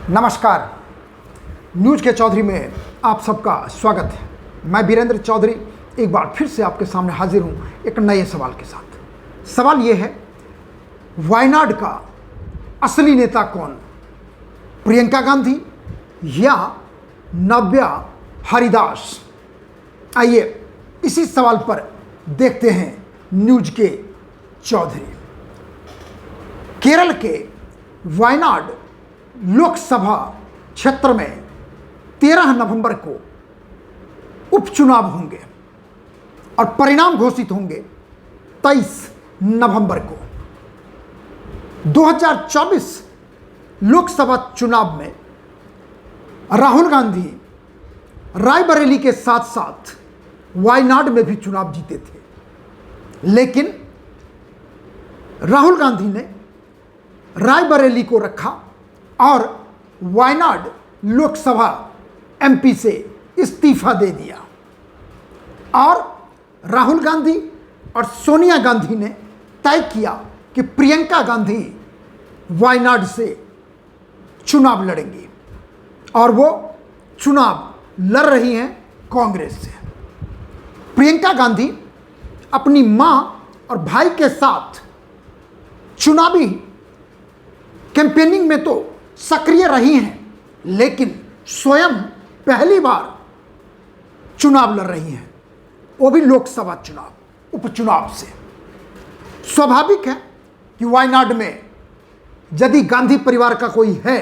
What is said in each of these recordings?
नमस्कार। न्यूज के चौधरी में आप सबका स्वागत है। मैं वीरेंद्र चौधरी एक बार फिर से आपके सामने हाजिर हूं एक नए सवाल के साथ। सवाल ये है, वायनाड का असली नेता कौन, प्रियंका गांधी या नव्या हरिदास? आइए इसी सवाल पर देखते हैं न्यूज के चौधरी। केरल के वायनाड लोकसभा क्षेत्र में 13 नवंबर को उपचुनाव होंगे और परिणाम घोषित होंगे 23 नवंबर को। 2024 लोकसभा चुनाव में राहुल गांधी रायबरेली के साथ साथ वायनाड में भी चुनाव जीते थे, लेकिन राहुल गांधी ने रायबरेली को रखा और वायनाड लोकसभा एमपी से इस्तीफा दे दिया और राहुल गांधी और सोनिया गांधी ने तय किया कि प्रियंका गांधी वायनाड से चुनाव लड़ेंगी और वो चुनाव लड़ रही हैं कांग्रेस से। प्रियंका गांधी अपनी मां और भाई के साथ चुनावी कैंपेनिंग में तो सक्रिय रही हैं, लेकिन स्वयं पहली बार चुनाव लड़ रही हैं, वो भी लोकसभा चुनाव उपचुनाव से। स्वाभाविक है कि वायनाड में यदि गांधी परिवार का कोई है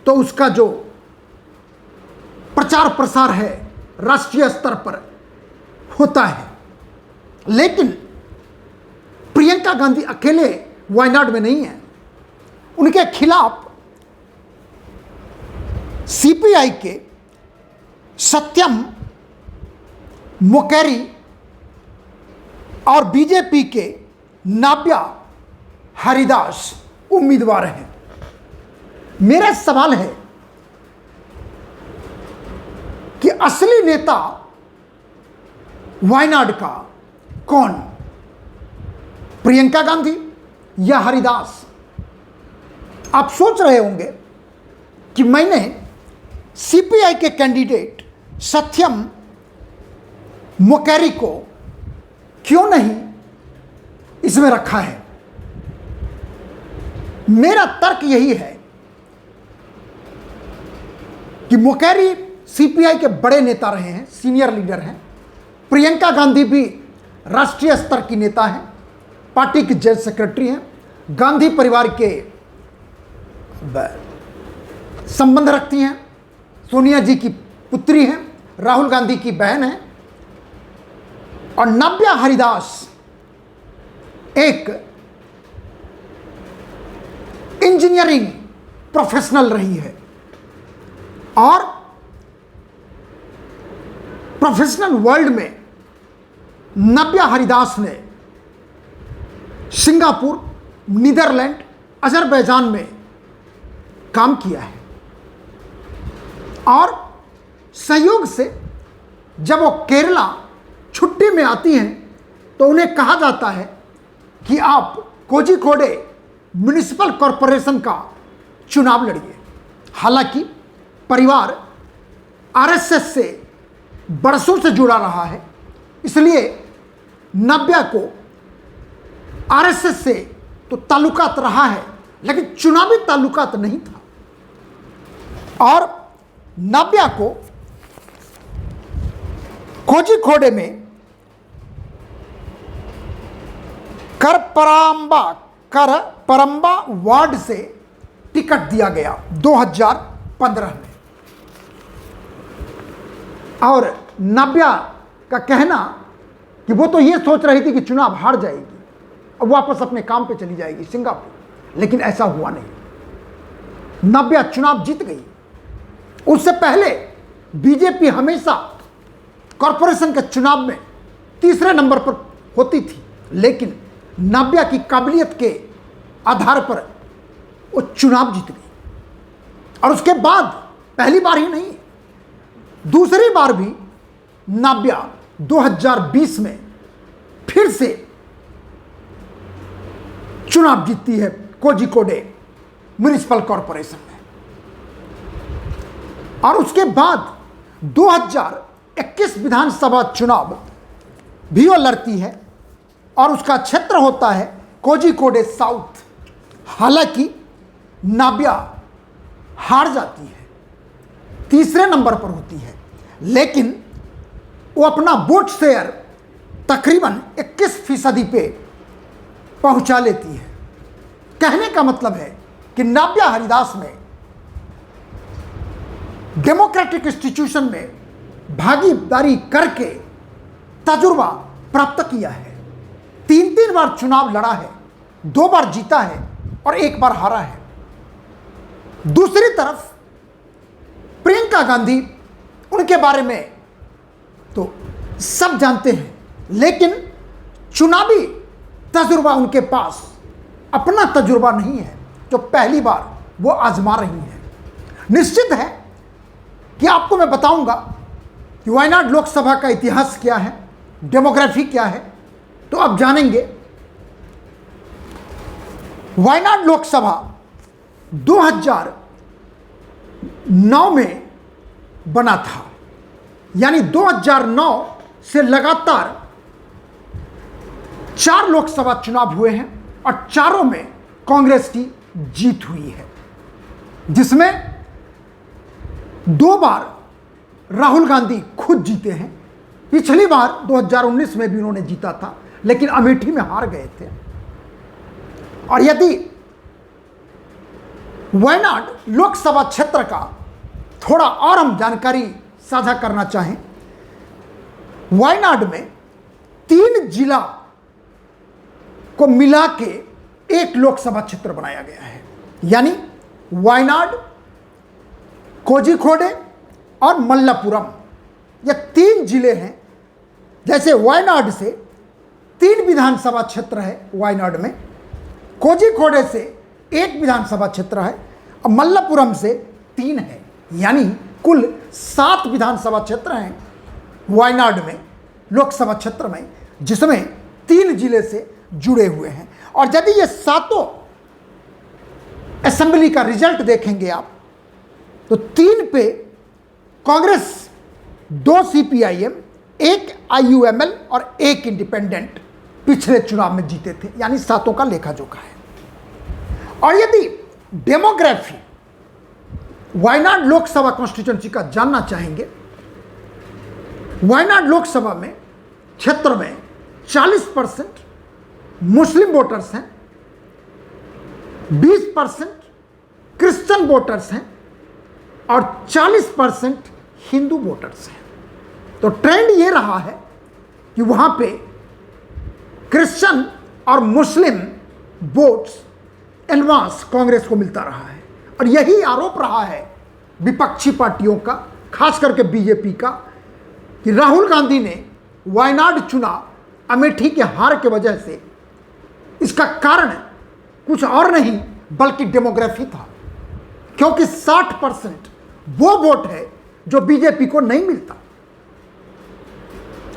तो उसका जो प्रचार प्रसार है राष्ट्रीय स्तर पर होता है, लेकिन प्रियंका गांधी अकेले वायनाड में नहीं है। उनके खिलाफ सीपीआई के सत्यम मोकेरी और बीजेपी के नव्या हरिदास उम्मीदवार हैं। मेरा सवाल है कि असली नेता वायनाड का कौन, प्रियंका गांधी या हरिदास? आप सोच रहे होंगे कि मैंने सीपीआई के कैंडिडेट सत्यम मोकेरी को क्यों नहीं इसमें रखा है। मेरा तर्क यही है कि मोकेरी सीपीआई के बड़े नेता रहे हैं, सीनियर लीडर हैं। प्रियंका गांधी भी राष्ट्रीय स्तर की नेता हैं, पार्टी की जनरल सेक्रेटरी हैं, गांधी परिवार के संबंध रखती हैं, सोनिया जी की पुत्री हैं, राहुल गांधी की बहन हैं। और नव्या हरिदास एक इंजीनियरिंग प्रोफेशनल रही है और प्रोफेशनल वर्ल्ड में नव्या हरिदास ने सिंगापुर, नीदरलैंड, अजरबैजान में काम किया है और संयोग से जब वो केरला छुट्टी में आती हैं तो उन्हें कहा जाता है कि आप कोझिकोडे म्युनिसिपल कॉरपोरेशन का चुनाव लड़िए। हालांकि परिवार आरएसएस से बरसों से जुड़ा रहा है, इसलिए नव्या को आरएसएस से तो ताल्लुकात रहा है, लेकिन चुनावी ताल्लुकात नहीं था। और नव्या को कोझिकोडे में करपरंबा वार्ड से टिकट दिया गया 2015 में। और नव्या का कहना कि वो तो ये सोच रही थी कि चुनाव हार जाएगी और वापस अपने काम पे चली जाएगी सिंगापुर, लेकिन ऐसा हुआ नहीं। नव्या चुनाव जीत गई। उससे पहले बीजेपी हमेशा कॉरपोरेशन के चुनाव में तीसरे नंबर पर होती थी, लेकिन नव्या की काबिलियत के आधार पर वो चुनाव जीत गई। और उसके बाद पहली बार ही नहीं, दूसरी बार भी नव्या 2020 में फिर से चुनाव जीतती है कोझिकोडे म्युनिसिपल कॉरपोरेशन में। और उसके बाद 2021 विधानसभा चुनाव भी वो लड़ती है और उसका क्षेत्र होता है कोझिकोड साउथ। हालांकि नाब्या हार जाती है, तीसरे नंबर पर होती है, लेकिन वो अपना वोट शेयर तकरीबन 21% पे पहुंचा लेती है। कहने का मतलब है कि नाब्या हरिदास ने डेमोक्रेटिक इंस्टीट्यूशन में भागीदारी करके तजुर्बा प्राप्त किया है। 3 बार चुनाव लड़ा है, 2 बार जीता है और 1 बार हारा है। दूसरी तरफ प्रियंका गांधी, उनके बारे में तो सब जानते हैं, लेकिन चुनावी तजुर्बा उनके पास अपना तजुर्बा नहीं है जो पहली बार वो आजमा रही है। निश्चित है कि आपको मैं बताऊंगा कि वायनाड लोकसभा का इतिहास क्या है, डेमोग्राफी क्या है, तो आप जानेंगे। वायनाड लोकसभा 2009 में बना था, यानी 2009 से लगातार 4 लोकसभा चुनाव हुए हैं और चारों में कांग्रेस की जीत हुई है, जिसमें 2 बार राहुल गांधी खुद जीते हैं। पिछली बार 2019 में भी उन्होंने जीता था, लेकिन अमेठी में हार गए थे। और यदि वायनाड लोकसभा क्षेत्र का थोड़ा और हम जानकारी साझा करना चाहें, वायनाड में 3 जिला को मिला के एक लोकसभा क्षेत्र बनाया गया है, यानी वायनाड, कोझिकोडे और मल्लापुरम, ये 3 जिले हैं। जैसे वायनाड से 3 विधानसभा क्षेत्र है वायनाड में, कोझिकोडे से 1 विधानसभा क्षेत्र है और मल्लापुरम से 3 है, यानी कुल 7 विधानसभा क्षेत्र हैं वायनाड में, लोकसभा क्षेत्र में, जिसमें 3 जिले से जुड़े हुए हैं। और यदि ये 7 असेंबली का रिजल्ट देखेंगे आप, तो 3 पे कांग्रेस, 2 सीपीआईएम, 1 आईयूएमएल और 1 इंडिपेंडेंट पिछले चुनाव में जीते थे, यानी 7 का लेखा जोखा है। और यदि डेमोग्राफी वायनाड लोकसभा कॉन्स्टिट्यूएंसी का जानना चाहेंगे, वायनाड लोकसभा में क्षेत्र में 40% मुस्लिम वोटर्स हैं, 20% क्रिश्चियन वोटर्स हैं और 40% हिंदू वोटर्स हैं। तो ट्रेंड ये रहा है कि वहां पे क्रिश्चियन और मुस्लिम वोट्स एडवांस कांग्रेस को मिलता रहा है। और यही आरोप रहा है विपक्षी पार्टियों का, खास करके बीजेपी का, कि राहुल गांधी ने वायनाड चुना अमेठी के हार के वजह से। इसका कारण कुछ और नहीं बल्कि डेमोग्राफी था, क्योंकि 60% वो वोट है जो बीजेपी को नहीं मिलता।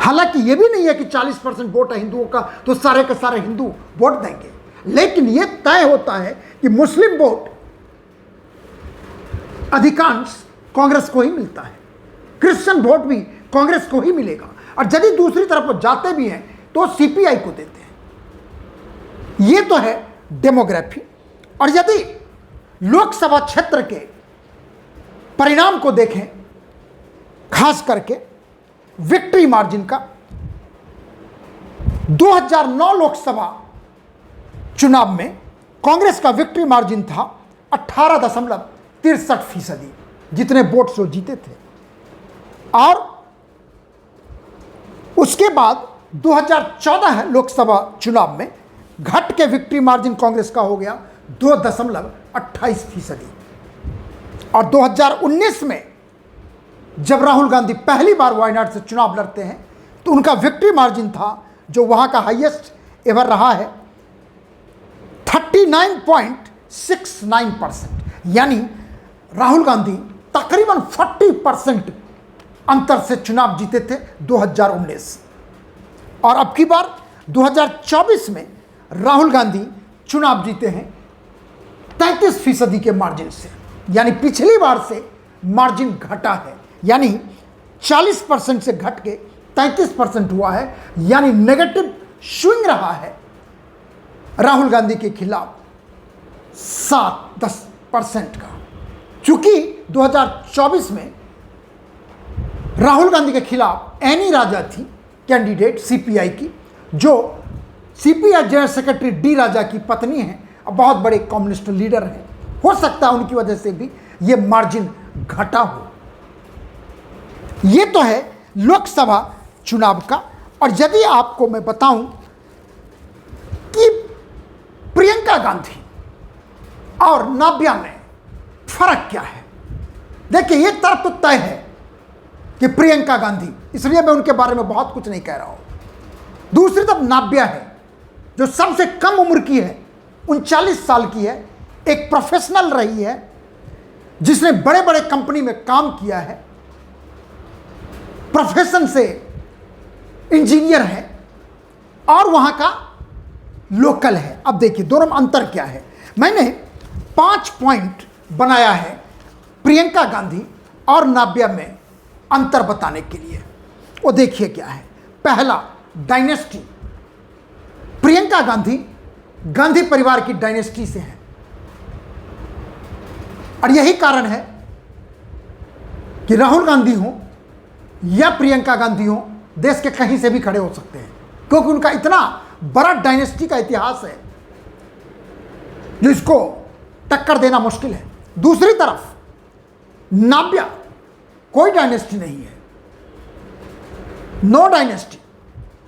हालांकि ये भी नहीं है कि 40% वोट है हिंदुओं का तो सारे के सारे हिंदू वोट देंगे, लेकिन यह तय होता है कि मुस्लिम वोट अधिकांश कांग्रेस को ही मिलता है, क्रिश्चियन वोट भी कांग्रेस को ही मिलेगा, और यदि दूसरी तरफ जाते भी हैं तो सीपीआई को देते हैं। यह तो है डेमोग्राफी। और यदि लोकसभा क्षेत्र के परिणाम को देखें, खास करके विक्ट्री मार्जिन का, 2009 लोकसभा चुनाव में कांग्रेस का विक्ट्री मार्जिन था 18.63%, जितने वोट से जीते थे। और उसके बाद 2014 लोकसभा चुनाव में घट के विक्ट्री मार्जिन कांग्रेस का हो गया 2.28%। और 2019 में जब राहुल गांधी पहली बार वायनाड से चुनाव लड़ते हैं तो उनका विक्ट्री मार्जिन था, जो वहां का हाईएस्ट एवर रहा है, 39.69%, यानी राहुल गांधी तकरीबन 40% अंतर से चुनाव जीते थे 2019। और अब की बार 2024 में राहुल गांधी चुनाव जीते हैं 33% के मार्जिन से, यानी पिछली बार से मार्जिन घटा है, यानी 40% से घट के 33% हुआ है, यानी नेगेटिव स्विंग रहा है राहुल गांधी के खिलाफ 7-10% का। चूंकि 2024 में राहुल गांधी के खिलाफ एनी राजा थी कैंडिडेट सीपीआई की, जो सीपीआई जनरल सेक्रेटरी डी राजा की पत्नी है, बहुत बड़े कम्युनिस्ट लीडर हैं। हो सकता है उनकी वजह से भी ये मार्जिन घटा हो। ये तो है लोकसभा चुनाव का। और यदि आपको मैं बताऊं कि प्रियंका गांधी और नाव्या में फर्क क्या है, देखिए ये तर्क तो तय है कि प्रियंका गांधी, इसलिए मैं उनके बारे में बहुत कुछ नहीं कह रहा हूं। दूसरी तरफ नाव्या है जो सबसे कम उम्र की है, 39 साल की है, एक प्रोफेशनल रही है, जिसने बड़े बड़े कंपनी में काम किया है, प्रोफेशन से इंजीनियर है और वहां का लोकल है। अब देखिए दोनों में अंतर क्या है। मैंने 5 पॉइंट बनाया है प्रियंका गांधी और नाव्या में अंतर बताने के लिए। वो देखिए क्या है। पहला, डायनेस्टी। प्रियंका गांधी गांधी परिवार की डायनेस्टी से है और यही कारण है कि राहुल गांधी हो या प्रियंका गांधी हो, देश के कहीं से भी खड़े हो सकते हैं, क्योंकि उनका इतना बड़ा डायनेस्टी का इतिहास है जो इसको टक्कर देना मुश्किल है। दूसरी तरफ नाव्या कोई डायनेस्टी नहीं है, no dynasty.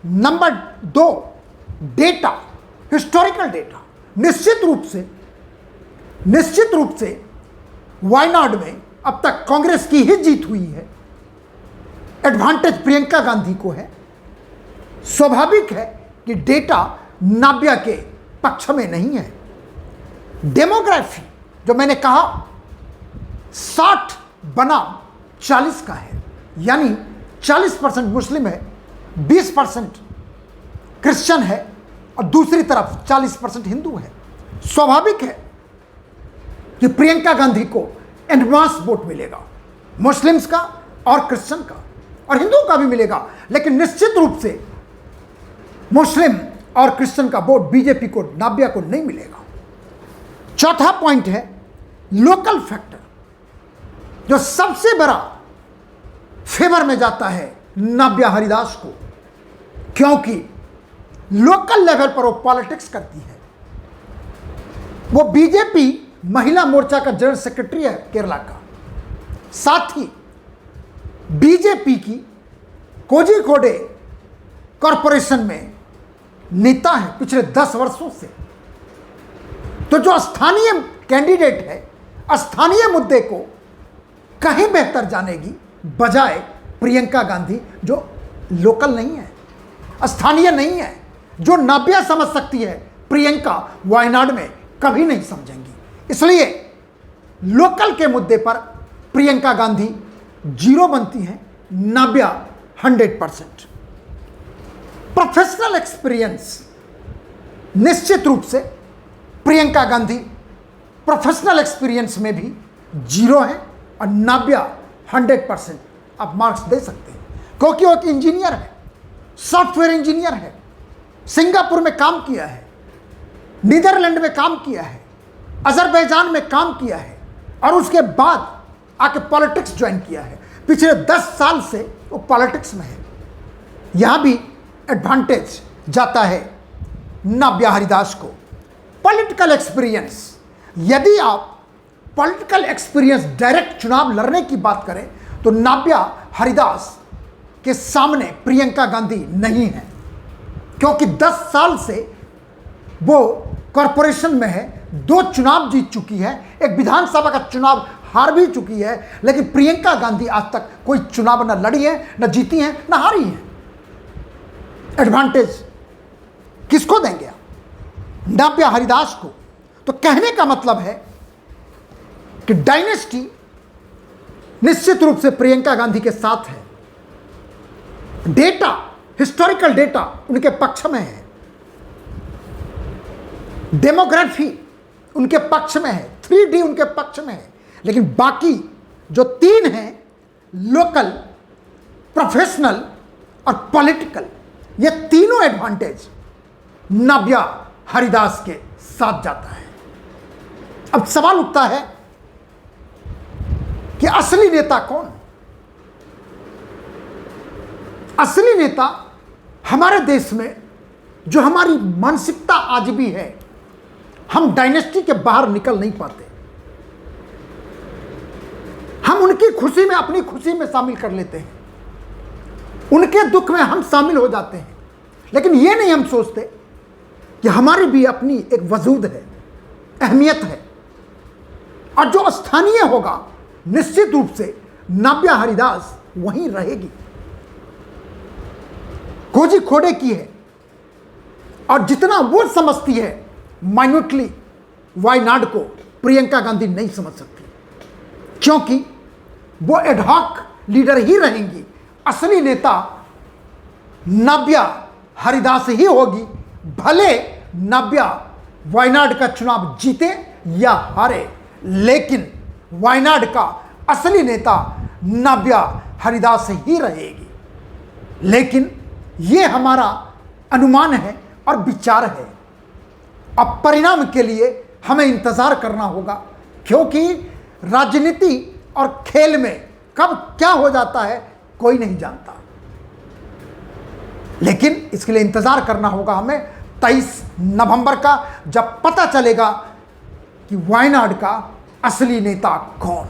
Number 2, data, historical data. निश्चित रूप से वायनाड में अब तक कांग्रेस की ही जीत हुई है, एडवांटेज प्रियंका गांधी को है। स्वाभाविक है कि डेटा नाव्या के पक्ष में नहीं है। डेमोग्राफी, जो मैंने कहा 60 बनाम 40 का है, यानी 40% मुस्लिम है, 20% क्रिश्चियन है और दूसरी तरफ 40% हिंदू है। स्वाभाविक है कि प्रियंका गांधी को एडवांस वोट मिलेगा, मुस्लिम्स का और क्रिश्चियन का और हिंदू का भी मिलेगा, लेकिन निश्चित रूप से मुस्लिम और क्रिश्चियन का वोट बीजेपी को, नाव्या को नहीं मिलेगा। चौथा पॉइंट है लोकल फैक्टर, जो सबसे बड़ा फेवर में जाता है नाव्या हरिदास को, क्योंकि लोकल लेवल पर वो पॉलिटिक्स करती है। वो बीजेपी महिला मोर्चा का जनरल सेक्रेटरी है केरला का, साथ ही बीजेपी की कोझिकोडे कॉरपोरेशन में नेता है पिछले 10 वर्षों से। तो जो स्थानीय कैंडिडेट है, स्थानीय मुद्दे को कहीं बेहतर जानेगी बजाय प्रियंका गांधी, जो लोकल नहीं है, स्थानीय नहीं है, जो नाव्या समझ सकती है, प्रियंका वायनाड में कभी नहीं समझेंगी। इसलिए लोकल के मुद्दे पर प्रियंका गांधी 0 बनती हैं, नाव्या 100%। प्रोफेशनल एक्सपीरियंस, निश्चित रूप से प्रियंका गांधी प्रोफेशनल एक्सपीरियंस में भी 0 है और नाव्या 100% आप मार्क्स दे सकते हैं, क्योंकि वो एक इंजीनियर है, सॉफ्टवेयर इंजीनियर है, सिंगापुर में काम किया है, नीदरलैंड में काम किया है, अजरबैजान में काम किया है और उसके बाद आके पॉलिटिक्स ज्वाइन किया है। पिछले 10 साल से वो पॉलिटिक्स में है। यहां भी एडवांटेज जाता है नाव्या हरिदास को। पॉलिटिकल एक्सपीरियंस, यदि आप पॉलिटिकल एक्सपीरियंस डायरेक्ट चुनाव लड़ने की बात करें तो नाव्या हरिदास के सामने प्रियंका गांधी नहीं है, क्योंकि 10 साल से वो कॉरपोरेशन में है, 2 चुनाव जीत चुकी है, एक विधानसभा का चुनाव हार भी चुकी है, लेकिन प्रियंका गांधी आज तक कोई चुनाव न लड़ी है, न जीती है, न हारी है। एडवांटेज किसको देंगे आप? नाव्या हरिदास को। तो कहने का मतलब है कि डायनेस्टी निश्चित रूप से प्रियंका गांधी के साथ है। डेटा, हिस्टोरिकल डेटा उनके पक्ष में है, डेमोग्राफी उनके पक्ष में है, 3D उनके पक्ष में है, लेकिन बाकी जो तीन हैं, लोकल, प्रोफेशनल और पॉलिटिकल, ये तीनों एडवांटेज नाव्या हरिदास के साथ जाता है। अब सवाल उठता है कि असली नेता कौन? असली नेता हमारे देश में जो हमारी मानसिकता आज भी है, हम डायनेस्टी के बाहर निकल नहीं पाते। हम उनकी खुशी में अपनी खुशी में शामिल कर लेते हैं, उनके दुख में हम शामिल हो जाते हैं, लेकिन ये नहीं हम सोचते कि हमारी भी अपनी एक वजूद है, अहमियत है, और जो स्थानीय होगा निश्चित रूप से नाव्या हरिदास वहीं रहेगी। खोजी खोड़े की है, और जितना वो समझती है माइन्यूटली वायनाड को प्रियंका गांधी नहीं समझ सकती, क्योंकि वो एडहॉक लीडर ही रहेंगी। असली नेता नाव्या हरिदास ही होगी, भले नाव्या वायनाड का चुनाव जीते या हारे, लेकिन वायनाड का असली नेता नाव्या हरिदास ही रहेगी। लेकिन ये हमारा अनुमान है और विचार है। अब परिणाम के लिए हमें इंतजार करना होगा, क्योंकि राजनीति और खेल में कब क्या हो जाता है कोई नहीं जानता। लेकिन इसके लिए इंतजार करना होगा हमें 23 नवंबर का, जब पता चलेगा कि वायनाड का असली नेता कौन।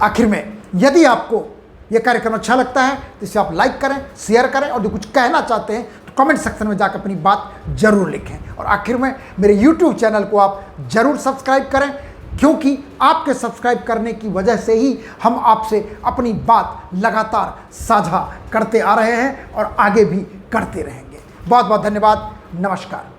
आखिर में यदि आपको यह कार्यक्रम अच्छा लगता है तो इसे आप लाइक करें, शेयर करें, और जो कुछ कहना चाहते हैं तो कमेंट सेक्शन में जाकर अपनी बात जरूर लिखें। और आखिर में मेरे YouTube चैनल को आप जरूर सब्सक्राइब करें, क्योंकि आपके सब्सक्राइब करने की वजह से ही हम आपसे अपनी बात लगातार साझा करते आ रहे हैं और आगे भी करते रहेंगे। बहुत बहुत धन्यवाद। नमस्कार।